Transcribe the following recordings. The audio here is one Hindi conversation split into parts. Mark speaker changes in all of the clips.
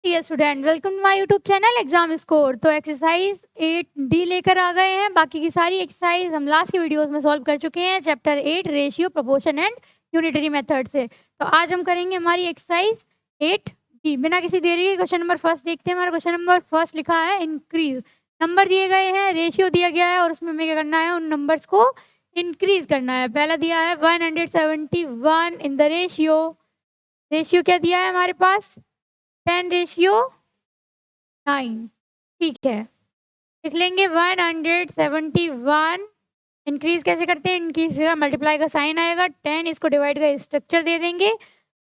Speaker 1: Dear student, welcome to my YouTube channel exam score. तो एक्सरसाइज 8D लेकर आ गए हैं। बाकी की सारी एक्सरसाइज हम लास्ट की वीडियोस में सॉल्व कर चुके हैं chapter 8 ratio, proportion and unitary method से। तो आज हम करेंगे हमारी एक्सरसाइज 8D। बिना किसी देरी के क्वेश्चन नंबर फर्स्ट देखते हैं। हमारा क्वेश्चन नंबर फर्स्ट लिखा है इंक्रीज। नंबर दिए गए हैं, रेशियो दिया गया है और उसमें हमें क्या करना है, उन नंबर्स को इंक्रीज करना है। पहला दिया है 171 इन द रेशियो। रेशियो क्या दिया है हमारे पास, 10:9। ठीक है, लिख लेंगे 171। इंक्रीज कैसे करते हैं, इंक्रीज का मल्टीप्लाई का साइन आएगा, 10 इसको डिवाइड का स्ट्रक्चर दे देंगे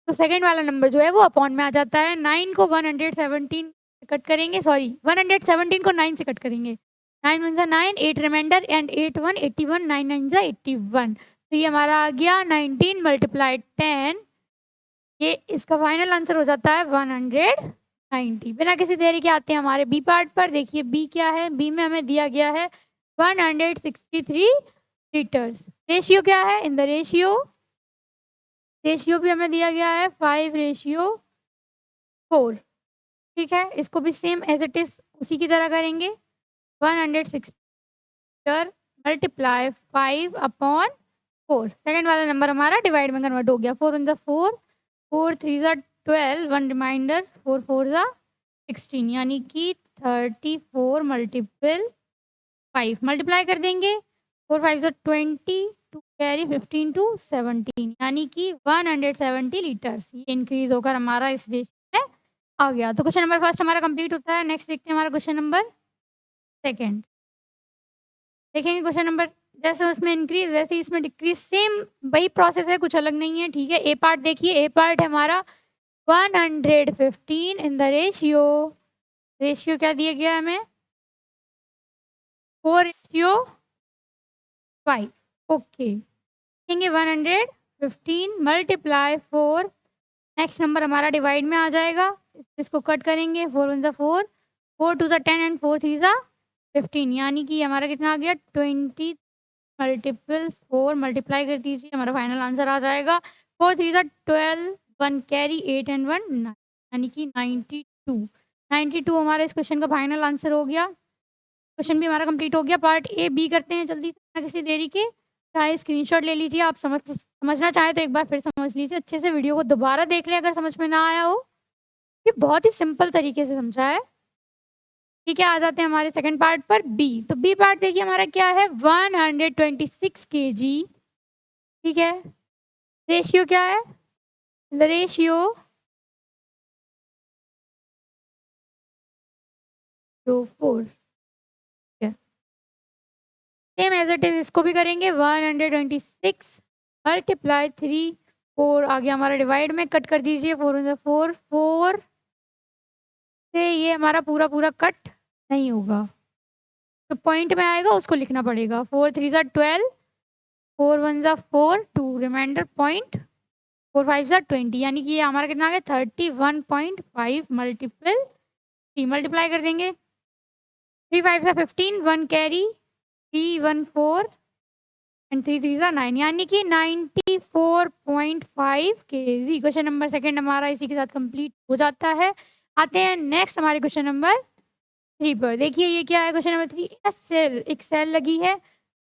Speaker 1: तो सेकंड वाला नंबर जो है वो अपॉन में आ जाता है। 9 को 117 से कट करेंगे, सॉरी 117 को 9 से कट करेंगे। 9 1 9, 8 रिमाइंडर एंड 8 1 81, 9 9 81। तो ये हमारा आ गया 19 मल्टीप्लाई 10। ये इसका फाइनल आंसर हो जाता है 190। बिना किसी देरी के आते हैं हमारे बी पार्ट पर। देखिए बी क्या है, बी में हमें दिया गया है 163 लीटर्स। रेशियो क्या है, इन द रेशियो, रेशियो भी हमें दिया गया है 5:4। ठीक है, इसको भी सेम एज इट इज उसी की तरह करेंगे। 160 लीटर मल्टीप्लाई 5/4। सेकेंड वाला नंबर हमारा डिवाइड में कन्वर्ट हो गया। 4 इन द 4, 4 3 ज़ा 12, 1 रिमाइंडर, 4 4 ज़ा 16, यानी कि 34 मल्टीपल 5 मल्टीप्लाई कर देंगे। 4 5 ज़ा 20, 2 कैरी 15 to 17, यानी कि 170 लीटर्स। ये इंक्रीज होकर हमारा इस रेशियो में आ गया। तो क्वेश्चन नंबर फर्स्ट हमारा कंप्लीट होता है। नेक्स्ट देखते हैं हमारा क्वेश्चन नंबर सेकेंड। देखेंगे क्वेश्चन नंबर, जैसे उसमें इंक्रीज वैसे इसमें डिक्रीज, सेम वही प्रोसेस है, कुछ अलग नहीं है। ठीक है, ए पार्ट देखिए, ए पार्ट है हमारा 115 इन द रेशियो। रेशियो क्या दिया गया हमें, 4:5। ओके, देखेंगे 115 मल्टीप्लाई 4। नेक्स्ट नंबर हमारा डिवाइड में आ जाएगा, इसको कट करेंगे। 4 1 ज़ा 4, 4 2 ज़ा 10 एंड 4 3 ज़ा 15, यानी कि हमारा कितना आ गया 20 मल्टीपल 4 मल्टीप्लाई कर दीजिए, हमारा फाइनल आंसर आ जाएगा 4 3 ज़ा 12, 1 कैरी 8 एंड 1 9, यानी कि 92 हमारा इस क्वेश्चन का फाइनल आंसर हो गया। क्वेश्चन भी हमारा कंप्लीट हो गया। पार्ट ए बी करते हैं जल्दी से, बिना किसी देरी के। चाहे स्क्रीनशॉट ले लीजिए, आप समझना चाहें तो एक बार फिर समझ लीजिए अच्छे से, वीडियो को दोबारा देख लें अगर समझ में ना आया हो। ये बहुत ही सिंपल तरीके से समझा है। ठीक है, आ जाते हैं हमारे सेकंड पार्ट पर, बी। तो बी पार्ट देखिए हमारा क्या है, 126 kg। ठीक है, रेशियो क्या है, the ratio 4। Same as it is इसको भी करेंगे। 126 मल्टीप्लाई 3, 4 आ गया हमारा डिवाइड में, कट कर दीजिए। 4 इन द 4, 4 से ये हमारा पूरा पूरा कट नहीं होगा, तो पॉइंट में आएगा उसको लिखना पड़ेगा। 4 3 ज़ा 12, 4 1 ज़ा 4, 2 रिमाइंडर पॉइंट, 4 5 ज़ा 20, यानी कि ये हमारा कितना आ गया 31.5 मल्टीपल 3 मल्टीप्लाई कर देंगे। 3 5 ज़ा 15, 1 कैरी, 3 1 4 एंड 3 3 ज़ा 9, यानी कि 94.5 kg। क्वेश्चन नंबर सेकंड हमारा इसी के साथ कंप्लीट हो जाता है। आते हैं नेक्स्ट हमारे क्वेश्चन नंबर 3 पर। देखिए ये क्या है, क्वेश्चन नंबर 3, सेल, एक सेल लगी है,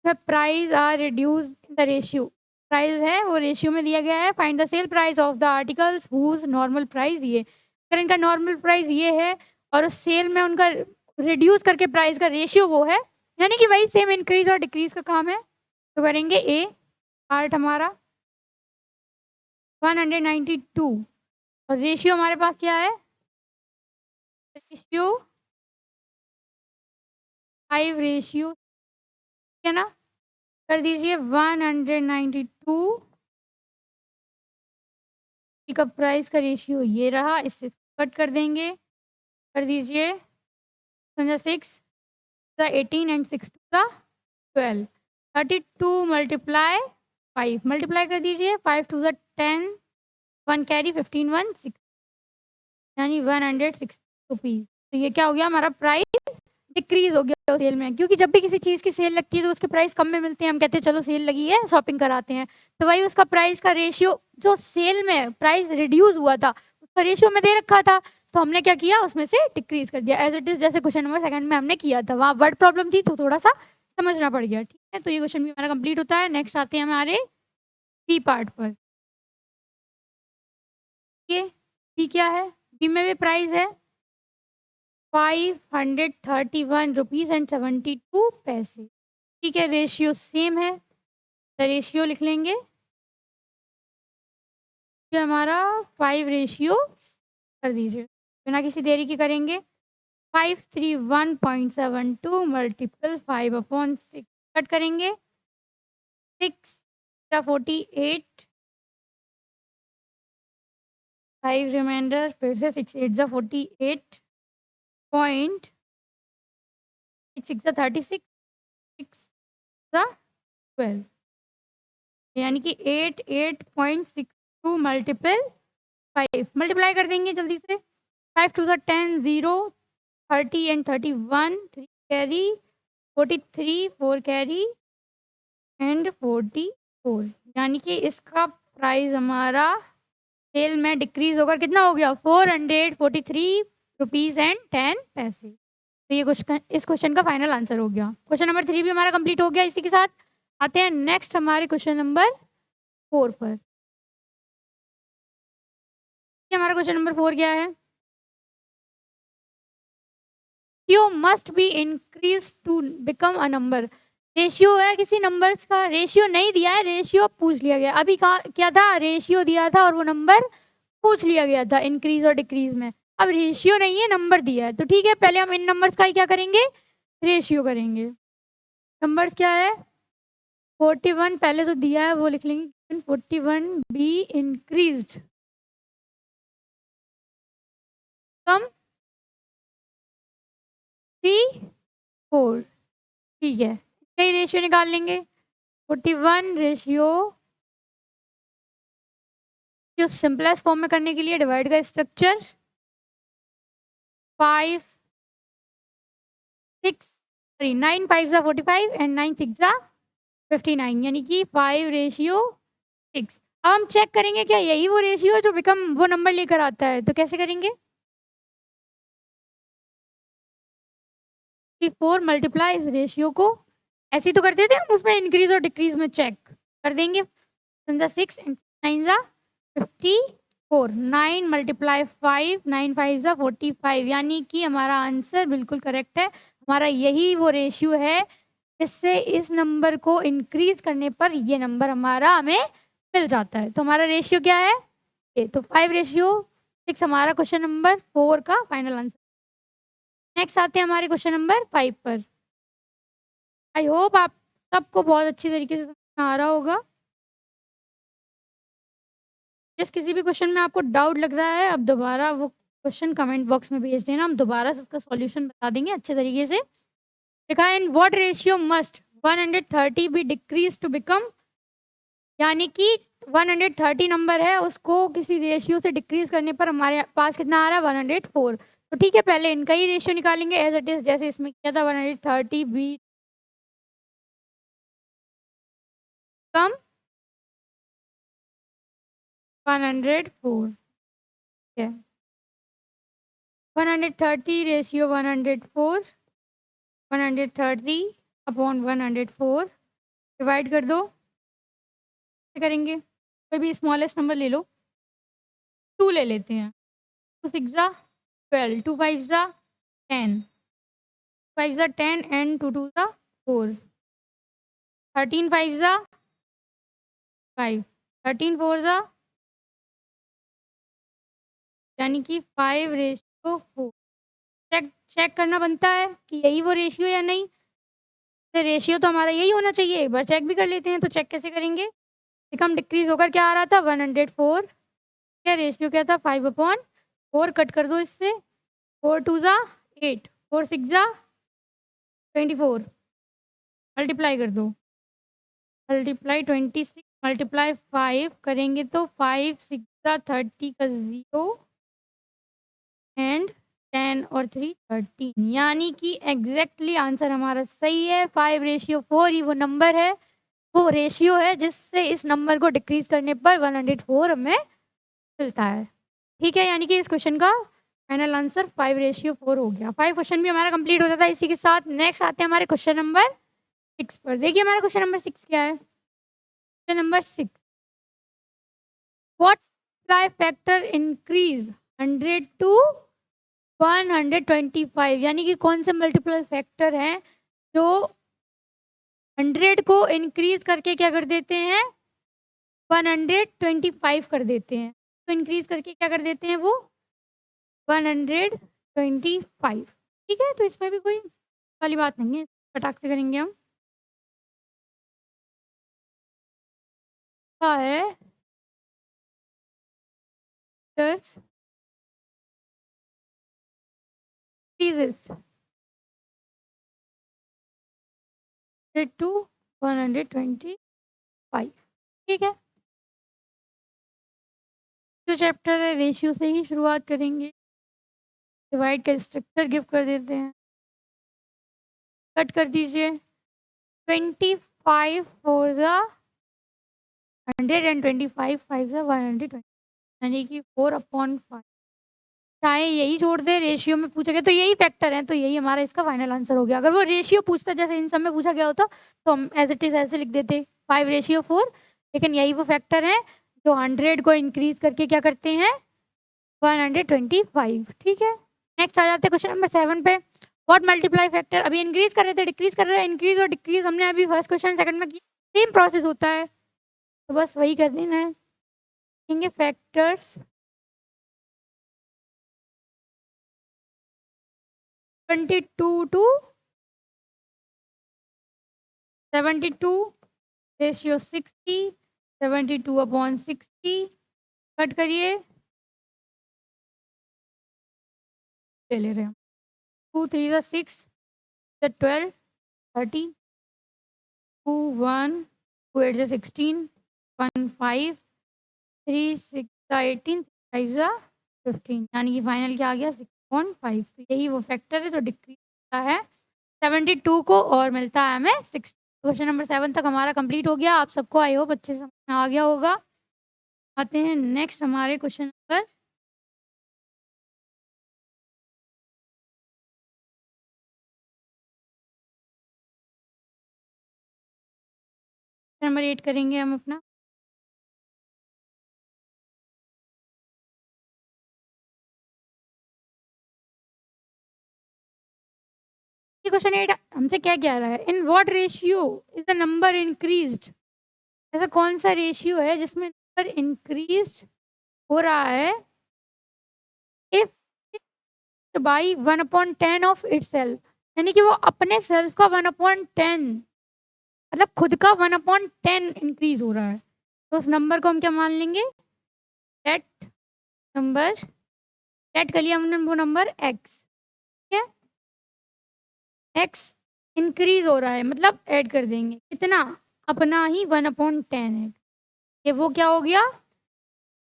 Speaker 1: price are reduce the ratio. Price है वो रेशियो में दिया गया है। Find the sale price of the articles whose normal price ये। अगर इनका नॉर्मल प्राइस ये है और उस सेल में उनका रिड्यूस करके प्राइस का रेशियो वो है, यानी कि वही सेम इंक्रीज और डिक्रीज का काम है। तो करेंगे ए पार्ट हमारा 192 और रेशियो हमारे पास क्या है, रेशियो 5 रेशियो, है ना। कर दीजिए 192 का प्राइस का रेशियो ये रहा, इससे कट कर देंगे। कर दीजिए 6 18 एंड 6 12, 32 मल्टीप्लाई 5 मल्टीप्लाई कर दीजिए। 5 2 10, 1 कैरी 15 1 6, यानी 160 रुपीज़। तो ये क्या हो गया, हमारा प्राइस डिक्रीज हो गया सेल में, क्योंकि जब भी किसी चीज़ की सेल लगती है तो उसके प्राइस कम में मिलते हैं। हम कहते हैं चलो सेल लगी है शॉपिंग कराते हैं, तो वही उसका प्राइस का रेशियो जो सेल में प्राइस रिड्यूस हुआ था रेशियो में दे रखा था, तो हमने क्या किया, उसमें से डिक्रीज कर दिया एज इट इज, जैसे क्वेश्चन नंबर सेकंड में हमने किया था। वहाँ वर्ड प्रॉब्लम थी तो थोड़ा सा समझना पड़ गया। ठीक है, तो ये क्वेश्चन भी हमारा कंप्लीट होता है। नेक्स्ट आते हैं हमारे बी पार्ट पर। ये बी क्या है, बी में भी प्राइस है 531 रुपीज़ एंड 72 पैसे। ठीक है, रेशियो सेम है, तो रेशियो लिख लेंगे जो हमारा 5 कर दीजिए, बिना किसी देरी के करेंगे। 531.72 मल्टीपल 5/6 कट करेंगे, 6 या 48, 5 रिमाइंडर, फिर से 6 8 जा 48 पॉइंट, 6 6 जा 36, 6 जा 12, यानी कि 88.62 मल्टीपल 5 मल्टीप्लाई कर देंगे जल्दी से। 5 2 जा 10, 0, 30 एंड 31, 3 कैरी, 43, 4 कैरी एंड 44, यानी कि इसका प्राइस हमारा सेल में डिक्रीज होकर कितना हो गया, 443 रुपीज़ एंड 10 पैसे। तो ये क्वेश्चन, इस क्वेश्चन का फाइनल आंसर हो गया। क्वेश्चन नंबर 3 भी हमारा कंप्लीट हो गया। इसी के साथ आते हैं नेक्स्ट हमारे क्वेश्चन नंबर 4 पर। हमारा क्वेश्चन नंबर 4 क्या है, ratio must be increase to become a number. Ratio है किसी नंबर्स का, रेशियो नहीं दिया है, रेशियो पूछ लिया गया। अभी क्या था, रेशियो दिया था और वो नंबर पूछ लिया गया था इंक्रीज और डिक्रीज में। अब रेशियो नहीं है, नंबर दिया है, तो ठीक है, पहले हम इन नंबर्स का ही क्या करेंगे, रेशियो करेंगे। नंबर्स क्या है, 41 पहले जो दिया है वो लिख लेंगे, 41 बी इंक्रीज्ड कम 3 4, ठीक है, कई रेशियो निकाल लेंगे। 41 रेशियो जो सिंपलेस्ट फॉर्म में करने के लिए डिवाइड का स्ट्रक्चर 5 6 3 9 5 जा 45 एंड 9 6 जा 59, यानी कि 5:6। अब हम चेक करेंगे क्या यही वो रेशियो है जो बिकम वो नंबर लेकर आता है, तो कैसे करेंगे, 4 मल्टीप्लाई इस रेशियो को, ऐसे ही तो करते थे हम, उसमें इंक्रीज और डिक्रीज में चेक कर देंगे। 6 एंड 9 जा 54, 9 मल्टीप्लाई 5, 9 5 जा 45, यानी कि हमारा आंसर बिल्कुल करेक्ट है। हमारा यही वो रेशियो है जिससे इस नंबर को इंक्रीज करने पर ये नंबर हमारा हमें मिल जाता है। तो हमारा रेशियो क्या है, ये तो 5:6 हमारा क्वेश्चन नंबर 4 का फाइनल आंसर। नेक्स्ट आते हैं हमारे क्वेश्चन नंबर 5 पर। आई होप आप सबको बहुत अच्छी तरीके से समझ में आ रहा होगा। जिस किसी भी क्वेश्चन में आपको डाउट लग रहा है, अब दोबारा वो क्वेश्चन कमेंट बॉक्स में भेज देना, हम दोबारा से उसका सॉल्यूशन बता देंगे अच्छे तरीके से। लिखा है in what ratio must 130 be decrease to become, यानी कि 130 नंबर है, उसको किसी रेशियो से डिक्रीज करने पर हमारे पास कितना आ रहा है, 104। तो ठीक है, पहले इनका ही रेशियो निकालेंगे एज इट इज, जैसे इसमें किया था, 130 बी कम 104, ठीक है, 130 रेशियो 104, 130 अपॉन 104 डिवाइड कर दो, क्या करेंगे, कोई भी स्मॉलेस्ट नंबर ले लो, 2 ले लेते हैं, 2 6 जा 12, 2 5 जा 10, 5 जा 10 एंड 2 2 जा 4, 13 5 जा 5, 13 4 जा, यानी कि 5:4। चेक करना बनता है कि यही वो रेशियो या नहीं, तो रेशियो तो हमारा यही होना चाहिए। एक बार चेक भी कर लेते हैं, तो चेक कैसे करेंगे, बिकम डिक्रीज होकर क्या आ रहा था, 104, क्या रेशियो क्या था, 5/4, कट कर दो इससे, 4 2 जा 8, 4 6 जा 24, मल्टीप्लाई कर दो, मल्टीप्लाई 26 मल्टीप्लाई 5 करेंगे तो 5 6 जा 30 का 0 एंड 10 और 3 13, यानी कि एग्जैक्टली आंसर हमारा सही है। 5:4 ही वो नंबर है, वो रेशियो है जिससे इस नंबर को डिक्रीज करने पर 104 हमें मिलता है। ठीक है, यानी कि इस क्वेश्चन का फाइनल आंसर 5:4 हो गया। 5 क्वेश्चन भी हमारा कंप्लीट हो जाता है। इसी के साथ नेक्स्ट आते हैं हमारे क्वेश्चन नंबर 6 पर। देखिए हमारा क्वेश्चन नंबर 6 क्या है? Question number 6, what multiply factor increase 100 to 125, यानी कि कौन से मल्टीप्लाई फैक्टर हैं जो 100 को इंक्रीज करके क्या कर देते हैं, 125 कर देते हैं। तो इंक्रीज करके क्या कर देते हैं वो 125। ठीक है, तो इसमें भी कोई वाली बात नहीं है, फटाक से करेंगे हम। क्या है increases to 125। ठीक है, जो चैप्टर है रेशियो से ही शुरुआत करेंगे। डिवाइड का स्ट्रक्चर गिव कर देते हैं, कट कर दीजिए। 25 फोर ज़ा 100 एंड 25 5 ज़ा 120, यानी कि 4/5। चाहे यही छोड़ दे, रेशियो में पूछा गया तो यही फैक्टर है, तो यही हमारा इसका फाइनल आंसर हो गया। अगर वो रेशियो पूछता जैसे इन सब में पूछा गया होता तो हम एज इट इज ऐसे लिख देते 5:4, लेकिन यही वो फैक्टर है जो 100 को इंक्रीज करके क्या करते हैं 125। ठीक है, नेक्स्ट आ जाते हैं क्वेश्चन नंबर 7 पे। व्हाट मल्टीप्लाई फैक्टर, अभी इंक्रीज कर रहे थे डिक्रीज कर रहे हैं, इंक्रीज और डिक्रीज हमने अभी फर्स्ट क्वेश्चन सेकंड में किया, सेम प्रोसेस होता है, तो बस वही कर देना है। देखेंगे फैक्टर्स 22 टू 72 रेशियो 60, 72/60 कट करिए, ले रहे हैं 2 3 ज़ा 6 12 30 2 1 2 8 ज़ा 16 1 5 3 6 ज़ा 18 5 ज़ा 15, यानी कि फाइनल क्या आ गया 6.5। तो यही वो फैक्टर है जो डिक्रीज होता है 72 को और मिलता है हमें 6। क्वेश्चन नंबर 7 तक हमारा कंप्लीट हो गया। आप सबको आई होप अच्छे से समझ में आ गया होगा। आते हैं नेक्स्ट हमारे क्वेश्चन नंबर 8 करेंगे हम अपना। क्वेश्चन 8 हमसे क्या कह रहा है, in what ratio is the number increased, ऐसा कौन सा रेशियो है जिसमें नंबर इंक्रीज्ड हो रहा है इफ बाई 1/10 ऑफ इटसेल्फ, यानी कि वो अपने सेल्फ का 1/10 मतलब खुद का 1/10 इंक्रीज हो रहा है। तो उस नंबर को हम क्या मान लेंगे, डेट नंबर, डेट कर लिया हमने वो नंबर एक्स। ठीक है, एक्स इंक्रीज हो रहा है मतलब ऐड कर देंगे कितना, अपना ही 1/10 है। ये वो क्या हो गया,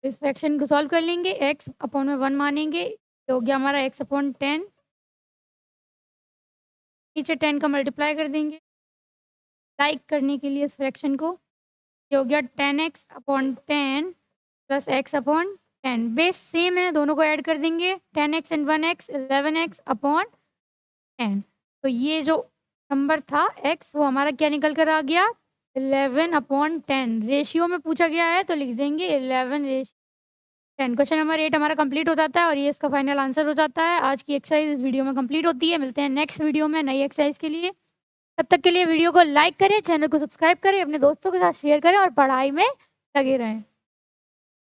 Speaker 1: इस फ्रैक्शन को सॉल्व कर लेंगे, एक्स अपॉन में 1 मानेंगे, ये हो गया हमारा x/10, नीचे 10 का मल्टीप्लाई कर देंगे लाइक करने के लिए इस फ्रैक्शन को, ये हो गया 10x/10 plus x/10। Base same है, दोनों को ऐड कर देंगे, 10x एंड 1x 11x/10। तो ये जो नंबर था x वो हमारा क्या निकल कर आ गया 11/10। रेशियो में पूछा गया है तो लिख देंगे 11:10। क्वेश्चन नंबर 8 हमारा कंप्लीट हो जाता है और ये इसका फाइनल आंसर हो जाता है। आज की एक्सरसाइज इस वीडियो में कंप्लीट होती है। मिलते हैं नेक्स्ट वीडियो में नई एक्सरसाइज के लिए। तब तक के लिए वीडियो को लाइक करें, चैनल को सब्सक्राइब करें, अपने दोस्तों के साथ शेयर करें और पढ़ाई में लगे रहें।